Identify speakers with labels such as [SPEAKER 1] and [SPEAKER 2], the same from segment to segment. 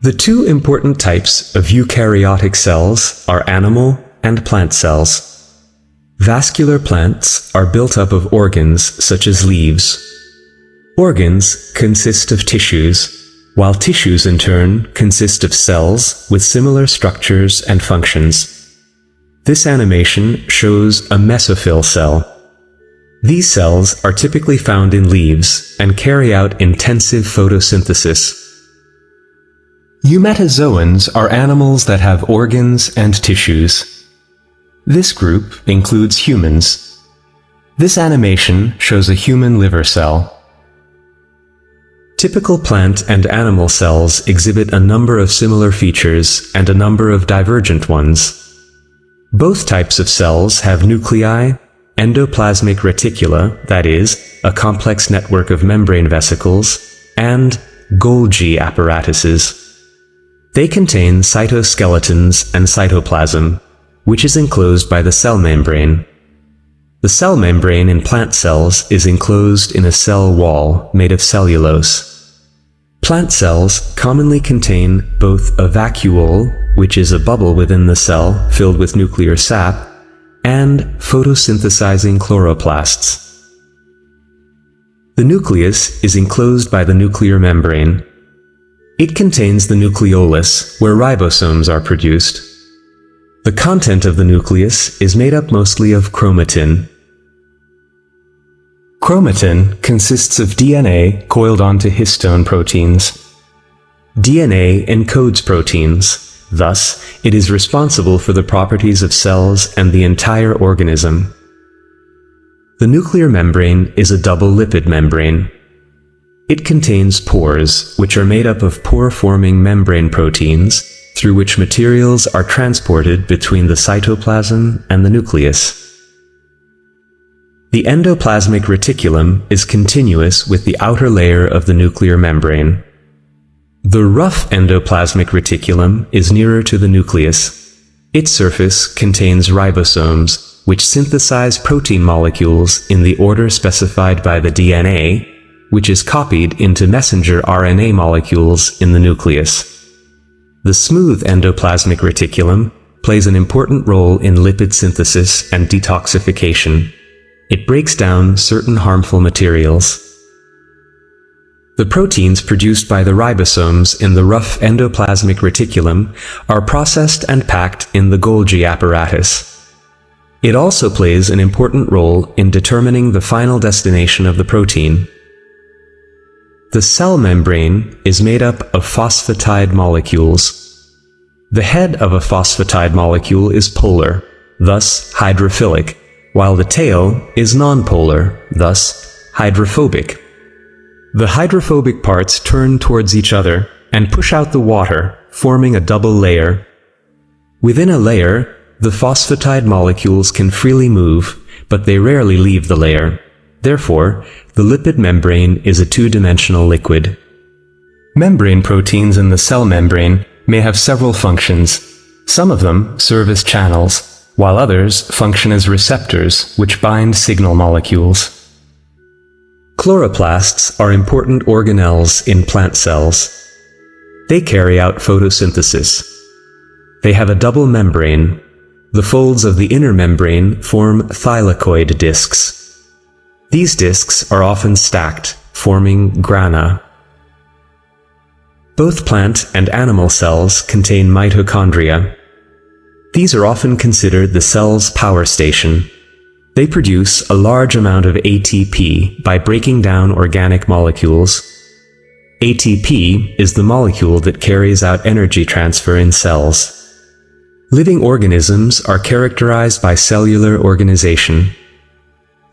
[SPEAKER 1] The two important types of eukaryotic cells are animal and plant cells. Vascular plants are built up of organs such as leaves. Organs consist of tissues, while tissues in turn consist of cells with similar structures and functions. This animation shows a mesophyll cell. These cells are typically found in leaves and carry out intensive photosynthesis. Eumetazoans are animals that have organs and tissues. This group includes humans. This animation shows a human liver cell. Typical plant and animal cells exhibit a number of similar features and a number of divergent ones. Both types of cells have nuclei, endoplasmic reticula, that is, a complex network of membrane vesicles, and Golgi apparatuses. They contain cytoskeletons and cytoplasm, which is enclosed by the cell membrane. The cell membrane in plant cells is enclosed in a cell wall made of cellulose. Plant cells commonly contain both a vacuole, which is a bubble within the cell filled with nuclear sap, and photosynthesizing chloroplasts. The nucleus is enclosed by the nuclear membrane. It contains the nucleolus, where ribosomes are produced. The content of the nucleus is made up mostly of chromatin. Chromatin consists of DNA coiled onto histone proteins. DNA encodes proteins, thus, it is responsible for the properties of cells and the entire organism. The nuclear membrane is a double lipid membrane. It contains pores, which are made up of pore-forming membrane proteins, through which materials are transported between the cytoplasm and the nucleus. The endoplasmic reticulum is continuous with the outer layer of the nuclear membrane. The rough endoplasmic reticulum is nearer to the nucleus. Its surface contains ribosomes, which synthesize protein molecules in the order specified by the DNA, which is copied into messenger RNA molecules in the nucleus. The smooth endoplasmic reticulum plays an important role in lipid synthesis and detoxification. It breaks down certain harmful materials. The proteins produced by the ribosomes in the rough endoplasmic reticulum are processed and packed in the Golgi apparatus. It also plays an important role in determining the final destination of the protein. The cell membrane is made up of phosphatide molecules. The head of a phosphatide molecule is polar, thus hydrophilic, while the tail is nonpolar, thus hydrophobic. The hydrophobic parts turn towards each other and push out the water, forming a double layer. Within a layer, the phosphatide molecules can freely move, but they rarely leave the layer. Therefore, the lipid membrane is a two-dimensional liquid. Membrane proteins in the cell membrane may have several functions. Some of them serve as channels, while others function as receptors which bind signal molecules. Chloroplasts are important organelles in plant cells. They carry out photosynthesis. They have a double membrane. The folds of the inner membrane form thylakoid discs. These discs are often stacked, forming grana. Both plant and animal cells contain mitochondria. These are often considered the cell's power station. They produce a large amount of ATP by breaking down organic molecules. ATP is the molecule that carries out energy transfer in cells. Living organisms are characterized by cellular organization.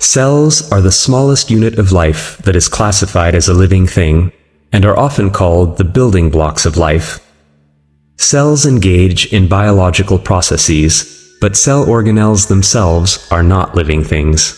[SPEAKER 1] Cells are the smallest unit of life that is classified as a living thing, and are often called the building blocks of life. Cells engage in biological processes, but cell organelles themselves are not living things.